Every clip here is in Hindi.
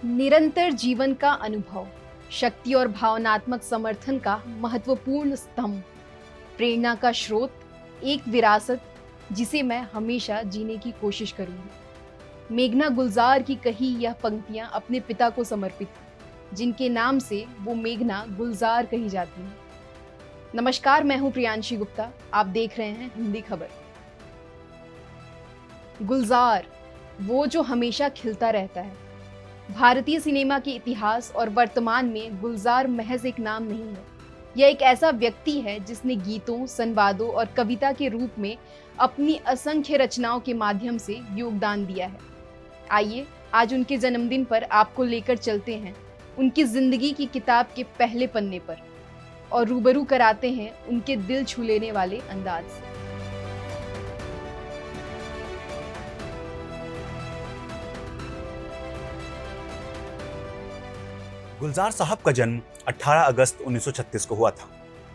निरंतर जीवन का अनुभव, शक्ति और भावनात्मक समर्थन का महत्वपूर्ण स्तंभ, प्रेरणा का स्रोत, एक विरासत जिसे मैं हमेशा जीने की कोशिश करूंगी। मेघना गुलजार की कही यह पंक्तियां अपने पिता को समर्पित हैं, जिनके नाम से वो मेघना गुलजार कही जाती हैं। नमस्कार, मैं हूं प्रियांशी गुप्ता। आप देख रहे हैं हिंदी खबर। गुलजार, वो जो हमेशा खिलता रहता है। भारतीय सिनेमा के इतिहास और वर्तमान में गुलजार महज एक नाम नहीं है। यह एक ऐसा व्यक्ति है जिसने गीतों, संवादों और कविता के रूप में अपनी असंख्य रचनाओं के माध्यम से योगदान दिया है। आइए आज उनके जन्मदिन पर आपको लेकर चलते हैं उनकी जिंदगी की किताब के पहले पन्ने पर और रूबरू कराते हैं उनके दिल छू लेने वाले अंदाज से। गुलजार साहब का जन्म 18 अगस्त 1936 को हुआ था।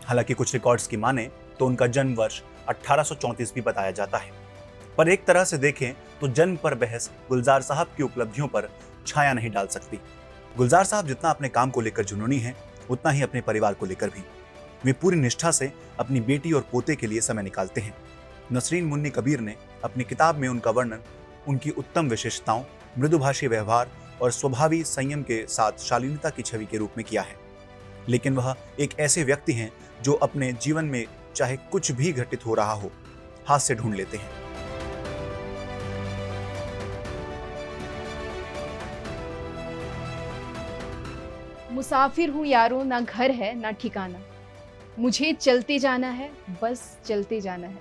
हालांकि कुछ रिकॉर्ड्स की माने तो उनका जन्म वर्ष 1834 भी बताया जाता है, पर एक तरह से देखें तो जन्म पर बहस गुलजार साहब की उपलब्धियों पर छाया नहीं डाल सकती। गुलजार साहब जितना अपने काम को लेकर जुनूनी हैं, उतना ही अपने परिवार को लेकर भी। वे पूरी निष्ठा से अपनी बेटी और पोते के लिए समय निकालते हैं। नसरीन मुन्नी कबीर ने अपनी किताब में उनका वर्णन उनकी उत्तम विशेषताओं, मृदुभाषी व्यवहार और स्वभावी संयम के साथ शालीनता की छवि के रूप में किया है। लेकिन वह एक ऐसे व्यक्ति हैं जो अपने जीवन में चाहे कुछ भी घटित हो रहा हो, हास्य ढूंढ लेते हैं। मुसाफिर हूँ यारो, ना घर है ना ठिकाना, मुझे चलते जाना है, बस चलते जाना है।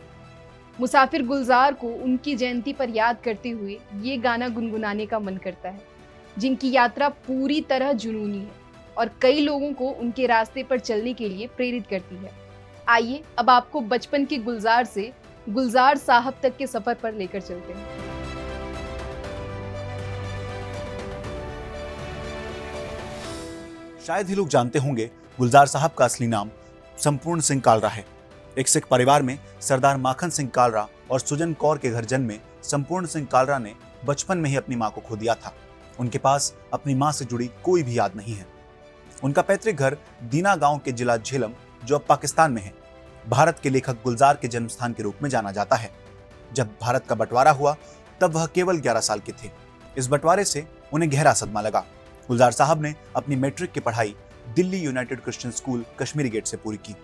मुसाफिर गुलजार को उनकी जयंती पर याद करते हुए ये गाना गुनगुनाने का मन करता है, जिनकी यात्रा पूरी तरह जुनूनी है और कई लोगों को उनके रास्ते पर चलने के लिए प्रेरित करती है। आइए अब आपको बचपन के गुलजार से गुलजार साहब तक के सफर पर लेकर चलते हैं। शायद ही लोग जानते होंगे गुलजार साहब का असली नाम संपूर्ण सिंह कालरा है। एक सिख परिवार में सरदार माखन सिंह कालरा और सुजन कौर के घर जन्मे संपूर्ण सिंह कालरा ने बचपन में ही अपनी मां को खो दिया था। उनके पास अपनी मां से जुड़ी कोई भी याद नहीं है। उनका पैतृक घर दीना गांव के जिला झेलम, जो अब पाकिस्तान में है, भारत के लेखक गुलजार के जन्म स्थान के रूप में जाना जाता है। जब भारत का बंटवारा हुआ तब वह केवल 11 साल के थे। इस बंटवारे से उन्हें गहरा सदमा लगा। गुलजार साहब ने अपनी मैट्रिक की पढ़ाई Delhi United Christian school Kashmiri gate से पूरी की।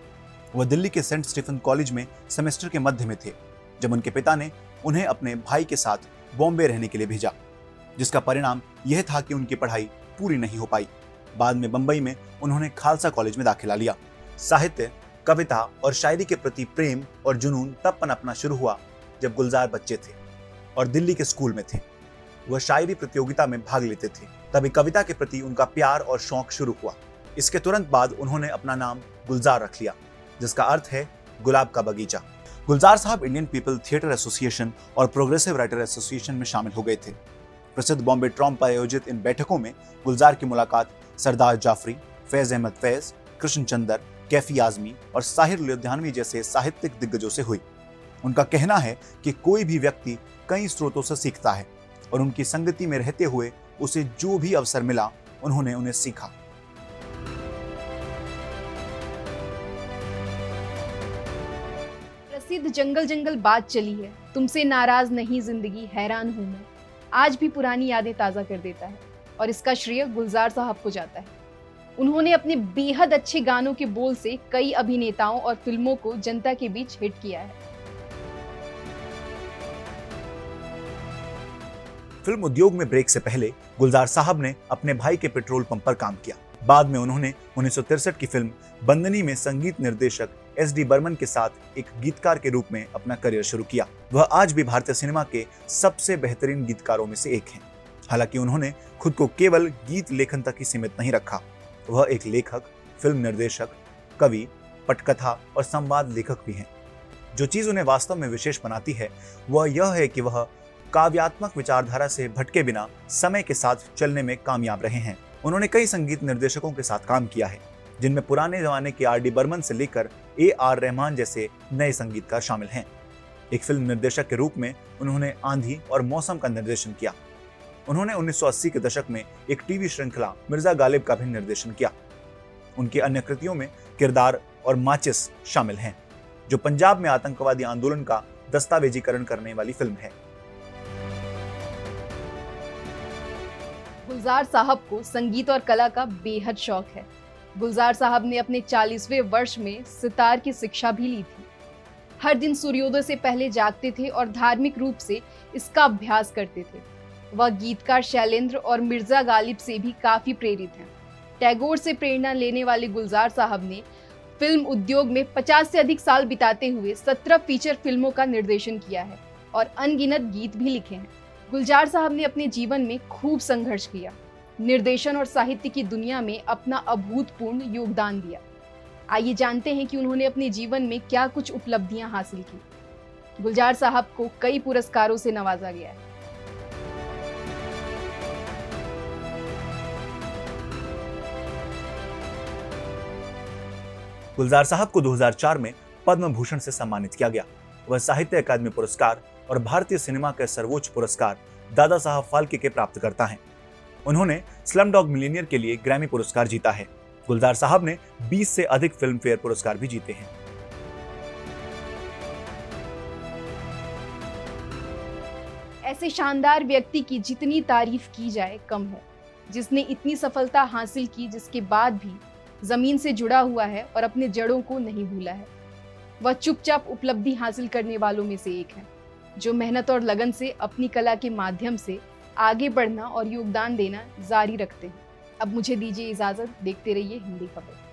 वह दिल्ली के सेंट स्टीफन कॉलेज में सेमेस्टर के मध्य में थे जब उनके पिता ने उन्हें अपने भाई के साथ बॉम्बे रहने के लिए भेजा, जिसका परिणाम यह था कि उनकी पढ़ाई पूरी नहीं हो पाई। बाद में बंबई में उन्होंने खालसा कॉलेज में दाखिला लिया। साहित्य, कविता और शायरी के प्रति प्रेम और जुनून तब पनपना शुरू हुआ जब गुलजार बच्चे थे और दिल्ली के स्कूल में थे। वह शायरी प्रतियोगिता में भाग लेते थे। तभी कविता के प्रति उनका प्यार और शौक शुरू हुआ। इसके तुरंत बाद उन्होंने अपना नाम गुलजार रख लिया, जिसका अर्थ है गुलाब का बगीचा। गुलजार साहब इंडियन पीपल थिएटर एसोसिएशन और प्रोग्रेसिव राइटर एसोसिएशन में शामिल हो गए थे। प्रसिद्ध बॉम्बे ट्रॉम पर आयोजित इन बैठकों में गुलजार की मुलाकात सरदार जाफरी, फैज अहमद फैज, कृष्ण चंदर, कैफी आजमी और साहिर लुधियानवी जैसे साहित्यिक दिग्गजों से हुई। उनका कहना है कि कोई भी व्यक्ति कई स्रोतों से सीखता है और उनकी संगति में रहते हुए उसे जो भी अवसर मिला उन्होंने उन्हें सीखा। प्रसिद्ध जंगल जंगल बात चली है, तुमसे नाराज नहीं जिंदगी, हैरान हूं मैं, आज भी पुरानी यादें ताजा कर देता है और इसका श्रेय गुलजार साहब को जाता है। उन्होंने अपने बेहद अच्छे गानों के बोल से कई अभिनेताओं और फिल्मों को जनता के बीच हिट किया है। फिल्म उद्योग में ब्रेक से पहले गुलजार साहब ने अपने भाई के पेट्रोल पंप पर काम किया। बाद में उन्होंने 1963 की फिल्म बंदनी में संगीत निर्देशक SD बर्मन के साथ एक गीतकार के रूप में अपना करियर शुरू किया। वह आज भी भारतीय सिनेमा के सबसे बेहतरीन गीतकारों में से एक हैं। हालांकि उन्होंने खुद को केवल गीत लेखन तक ही सीमित नहीं रखा। वह एक लेखक, फिल्म निर्देशक, कवि, पटकथा और संवाद लेखक भी हैं। जो चीज उन्हें वास्तव में विशेष बनाती है वह यह है कि वह काव्यात्मक विचारधारा से भटके बिना समय के साथ चलने में कामयाब रहे हैं। उन्होंने कई संगीत निर्देशकों के साथ काम किया है, जिनमें पुराने जमाने के RD बर्मन से लेकर AR रहमान जैसे नए संगीतकार शामिल हैं। एक फिल्म निर्देशक के रूप में उन्होंने आंधी और मौसम का निर्देशन किया। उन्होंने 1980 के दशक में एक टीवी श्रृंखला मिर्जा गालिब का भी निर्देशन किया। उनकी अन्य कृतियों में किरदार और माचिस शामिल हैं, जो पंजाब में आतंकवादी आंदोलन का दस्तावेजीकरण करने वाली फिल्म है। गुलजार साहब को संगीत और कला का बेहद शौक है। गुलजार साहब ने अपने 40वें वर्ष में सितार की शिक्षा भी ली थी। हर दिन सूर्योदय से पहले जागते थे और धार्मिक रूप से इसका अभ्यास करते थे। वह गीतकार शैलेंद्र और मिर्जा गालिब से भी काफी प्रेरित हैं। टैगोर से प्रेरणा लेने वाले गुलजार साहब ने फिल्म उद्योग में 50 से अधिक साल बिताते हुए 17 फीचर फिल्मों का निर्देशन किया है और अनगिनत गीत भी लिखे हैं। गुलजार साहब ने अपने जीवन में खूब संघर्ष किया, निर्देशन और साहित्य की दुनिया में अपना अभूतपूर्व योगदान दिया। आइए जानते हैं कि उन्होंने अपने जीवन में क्या कुछ उपलब्धियां हासिल की। गुलजार साहब को कई पुरस्कारों से नवाजा गया है। गुलजार साहब को 2004 में पद्म भूषण से सम्मानित किया गया। वह साहित्य अकादमी पुरस्कार और भारतीय सिनेमा के सर्वोच्च पुरस्कार दादा साहब फाल्के के प्राप्तकर्ता हैं। उन्होंने स्लम डॉग मिलियनियर के लिए ग्रैमी पुरस्कार जीता है। गुलजार साहब ने 20 से अधिक फिल्म फेयर पुरस्कार भी जीते हैं। ऐसे शानदार व्यक्ति की जितनी तारीफ की जाए कम है, जिसने इतनी सफलता हासिल की, जिसके बाद भी जमीन से जुड़ा हुआ है और अपने जड़ों को नहीं भूला है। वह चुपचाप उपलब्धि हासिल करने वालों में से एक है, जो मेहनत और लगन से अपनी कला के माध्यम से आगे बढ़ना और योगदान देना जारी रखते हैं। अब मुझे दीजिए इजाजत। देखते रहिए हिंदी खबर।